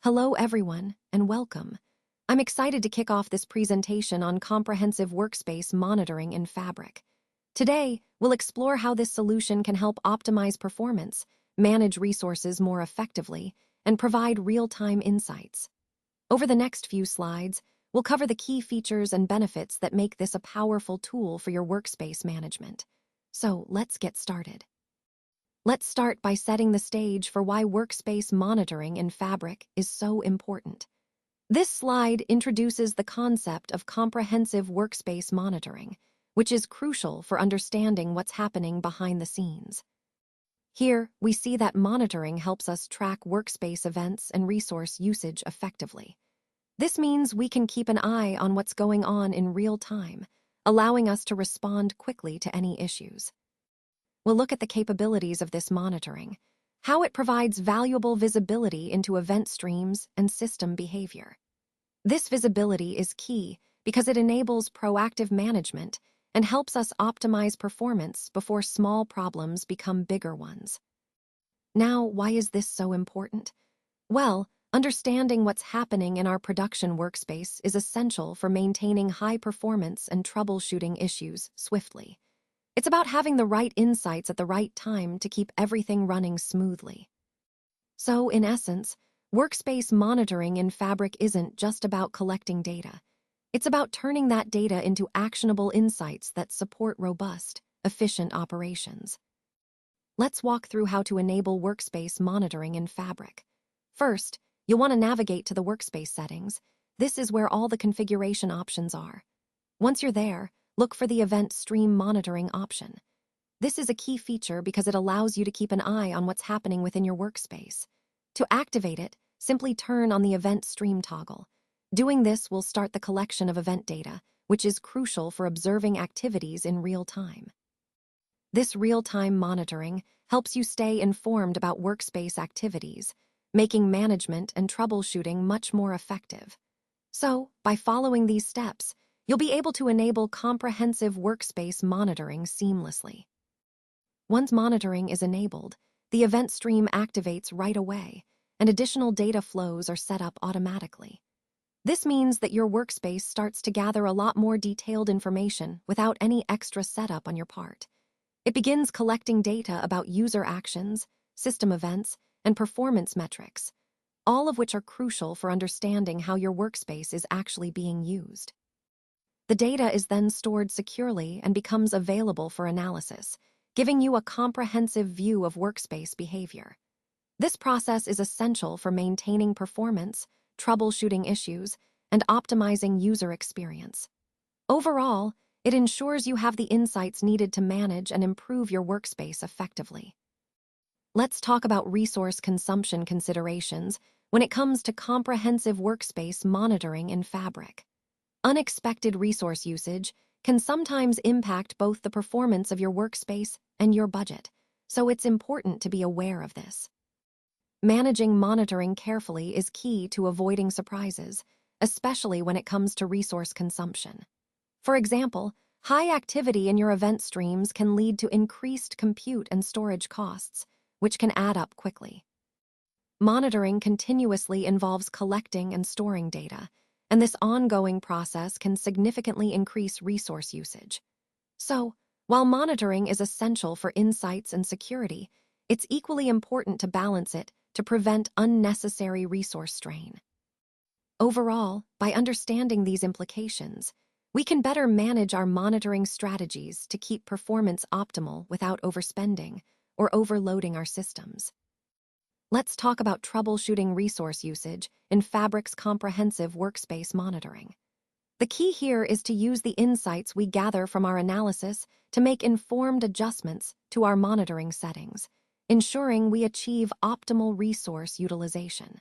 Hello everyone, and welcome. I'm excited to kick off this presentation on comprehensive workspace monitoring in Fabric. Today, we'll explore how this solution can help optimize performance, manage resources more effectively, and provide real-time insights. Over the next few slides, we'll cover the key features and benefits that make this a powerful tool for your workspace management. So, let's get started. Let's start by setting the stage for why workspace monitoring in Fabric is so important. This slide introduces the concept of comprehensive workspace monitoring, which is crucial for understanding what's happening behind the scenes. Here, we see that monitoring helps us track workspace events and resource usage effectively. This means we can keep an eye on what's going on in real time, allowing us to respond quickly to any issues. We'll look at the capabilities of this monitoring, how it provides valuable visibility into event streams and system behavior. This visibility is key because it enables proactive management and helps us optimize performance before small problems become bigger ones. Now, why is this so important? Well, understanding what's happening in our production workspace is essential for maintaining high performance and troubleshooting issues swiftly. It's about having the right insights at the right time to keep everything running smoothly. So, in essence, workspace monitoring in Fabric isn't just about collecting data. It's about turning that data into actionable insights that support robust, efficient operations. Let's walk through how to enable workspace monitoring in Fabric. First, you'll want to navigate to the workspace settings. This is where all the configuration options are. Once you're there, look for the Event Stream Monitoring option. This is a key feature because it allows you to keep an eye on what's happening within your workspace. To activate it, simply turn on the Event Stream toggle. Doing this will start the collection of event data, which is crucial for observing activities in real time. This real-time monitoring helps you stay informed about workspace activities, making management and troubleshooting much more effective. So, by following these steps, you'll be able to enable comprehensive workspace monitoring seamlessly. Once monitoring is enabled, the event stream activates right away, and additional data flows are set up automatically. This means that your workspace starts to gather a lot more detailed information without any extra setup on your part. It begins collecting data about user actions, system events, and performance metrics, all of which are crucial for understanding how your workspace is actually being used. The data is then stored securely and becomes available for analysis, giving you a comprehensive view of workspace behavior. This process is essential for maintaining performance, troubleshooting issues, and optimizing user experience. Overall, it ensures you have the insights needed to manage and improve your workspace effectively. Let's talk about resource consumption considerations when it comes to comprehensive workspace monitoring in Fabric. Unexpected resource usage can sometimes impact both the performance of your workspace and your budget, so it's important to be aware of this. Managing monitoring carefully is key to avoiding surprises, especially when it comes to resource consumption. For example, high activity in your event streams can lead to increased compute and storage costs, which can add up quickly. Monitoring continuously involves collecting and storing data, and this ongoing process can significantly increase resource usage. So, while monitoring is essential for insights and security, it's equally important to balance it to prevent unnecessary resource strain. Overall, by understanding these implications, we can better manage our monitoring strategies to keep performance optimal without overspending or overloading our systems. Let's talk about troubleshooting resource usage in Fabric's comprehensive workspace monitoring. The key here is to use the insights we gather from our analysis to make informed adjustments to our monitoring settings, ensuring we achieve optimal resource utilization.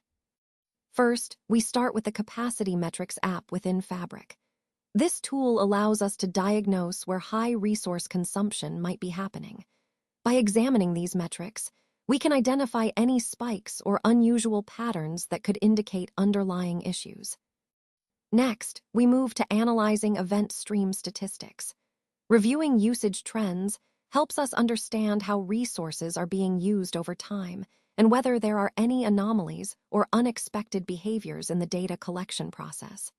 First, we start with the Capacity Metrics app within Fabric. This tool allows us to diagnose where high resource consumption might be happening. By examining these metrics, we can identify any spikes or unusual patterns that could indicate underlying issues. Next, we move to analyzing event stream statistics. Reviewing usage trends helps us understand how resources are being used over time and whether there are any anomalies or unexpected behaviors in the data collection process.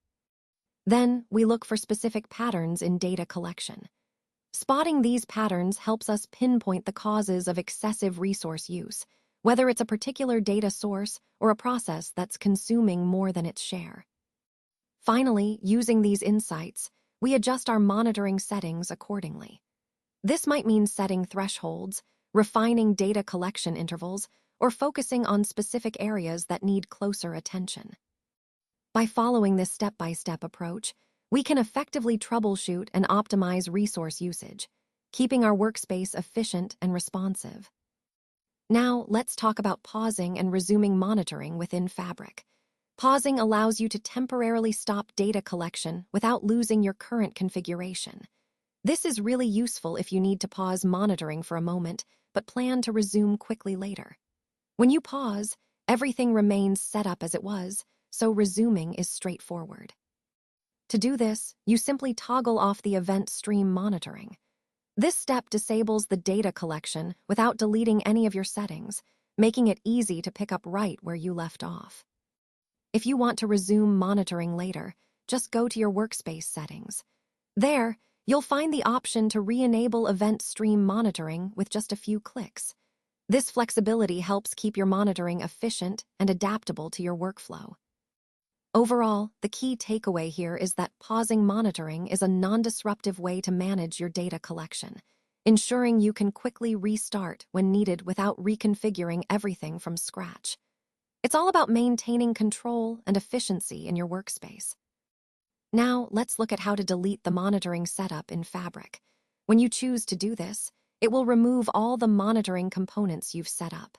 Then, we look for specific patterns in data collection. Spotting these patterns helps us pinpoint the causes of excessive resource use, whether it's a particular data source or a process that's consuming more than its share. Finally, using these insights, we adjust our monitoring settings accordingly. This might mean setting thresholds, refining data collection intervals, or focusing on specific areas that need closer attention. By following this step-by-step approach, we can effectively troubleshoot and optimize resource usage, keeping our workspace efficient and responsive. Now, let's talk about pausing and resuming monitoring within Fabric. Pausing allows you to temporarily stop data collection without losing your current configuration. This is really useful if you need to pause monitoring for a moment, but plan to resume quickly later. When you pause, everything remains set up as it was, so resuming is straightforward. To do this, you simply toggle off the event stream monitoring. This step disables the data collection without deleting any of your settings, making it easy to pick up right where you left off. If you want to resume monitoring later, just go to your workspace settings. There, you'll find the option to re-enable event stream monitoring with just a few clicks. This flexibility helps keep your monitoring efficient and adaptable to your workflow. Overall, the key takeaway here is that pausing monitoring is a non-disruptive way to manage your data collection, ensuring you can quickly restart when needed without reconfiguring everything from scratch. It's all about maintaining control and efficiency in your workspace. Now, let's look at how to delete the monitoring setup in Fabric. When you choose to do this, it will remove all the monitoring components you've set up.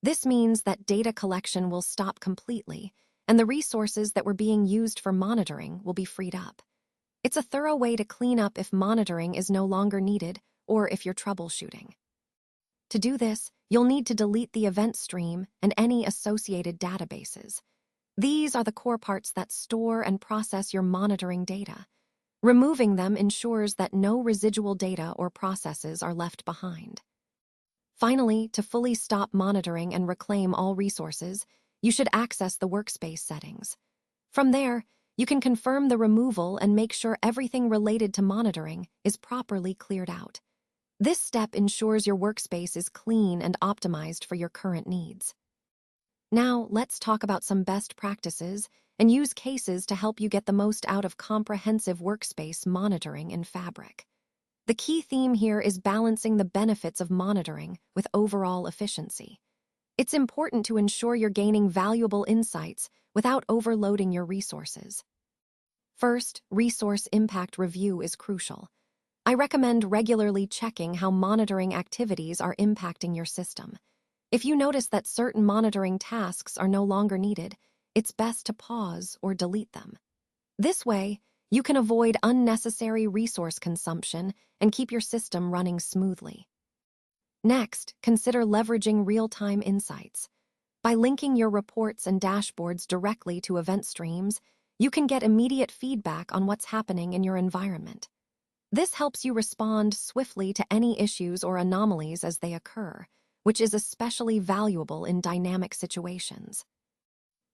This means that data collection will stop completely, and the resources that were being used for monitoring will be freed up. It's a thorough way to clean up if monitoring is no longer needed or if you're troubleshooting. To do this, you'll need to delete the event stream and any associated databases. These are the core parts that store and process your monitoring data. Removing them ensures that no residual data or processes are left behind. Finally, to fully stop monitoring and reclaim all resources, you should access the workspace settings. From there, you can confirm the removal and make sure everything related to monitoring is properly cleared out. This step ensures your workspace is clean and optimized for your current needs. Now, let's talk about some best practices and use cases to help you get the most out of comprehensive workspace monitoring in Fabric. The key theme here is balancing the benefits of monitoring with overall efficiency. It's important to ensure you're gaining valuable insights without overloading your resources. First, resource impact review is crucial. I recommend regularly checking how monitoring activities are impacting your system. If you notice that certain monitoring tasks are no longer needed, it's best to pause or delete them. This way, you can avoid unnecessary resource consumption and keep your system running smoothly. Next, consider leveraging real-time insights. By linking your reports and dashboards directly to event streams, you can get immediate feedback on what's happening in your environment. This helps you respond swiftly to any issues or anomalies as they occur, which is especially valuable in dynamic situations.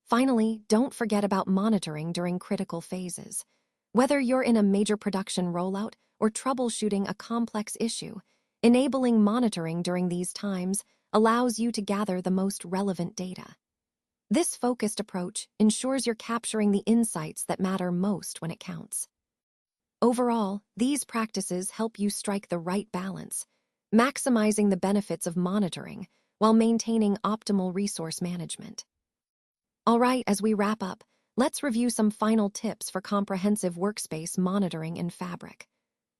Finally, don't forget about monitoring during critical phases. Whether you're in a major production rollout or troubleshooting a complex issue, enabling monitoring during these times allows you to gather the most relevant data. This focused approach ensures you're capturing the insights that matter most when it counts. Overall, these practices help you strike the right balance, maximizing the benefits of monitoring while maintaining optimal resource management. All right, as we wrap up, let's review some final tips for comprehensive workspace monitoring in Fabric.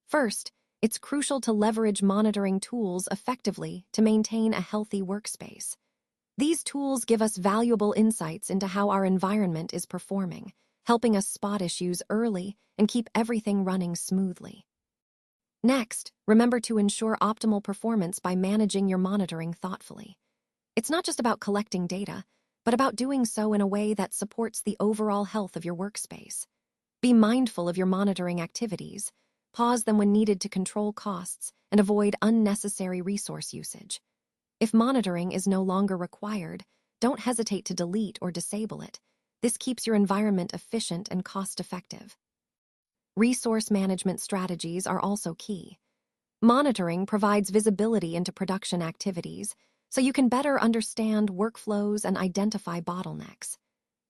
First, it's crucial to leverage monitoring tools effectively to maintain a healthy workspace. These tools give us valuable insights into how our environment is performing, helping us spot issues early and keep everything running smoothly. Next, remember to ensure optimal performance by managing your monitoring thoughtfully. It's not just about collecting data, but about doing so in a way that supports the overall health of your workspace. Be mindful of your monitoring activities, pause them when needed to control costs, and avoid unnecessary resource usage. If monitoring is no longer required, don't hesitate to delete or disable it. This keeps your environment efficient and cost-effective. Resource management strategies are also key. Monitoring provides visibility into production activities, so you can better understand workflows and identify bottlenecks.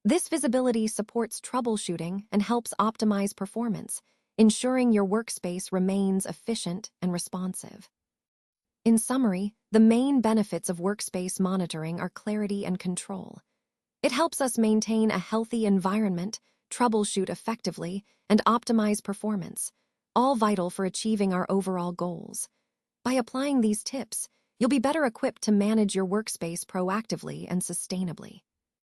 This visibility supports troubleshooting and helps optimize performance, ensuring your workspace remains efficient and responsive. In summary, the main benefits of workspace monitoring are clarity and control. It helps us maintain a healthy environment, troubleshoot effectively, and optimize performance, all vital for achieving our overall goals. By applying these tips, you'll be better equipped to manage your workspace proactively and sustainably.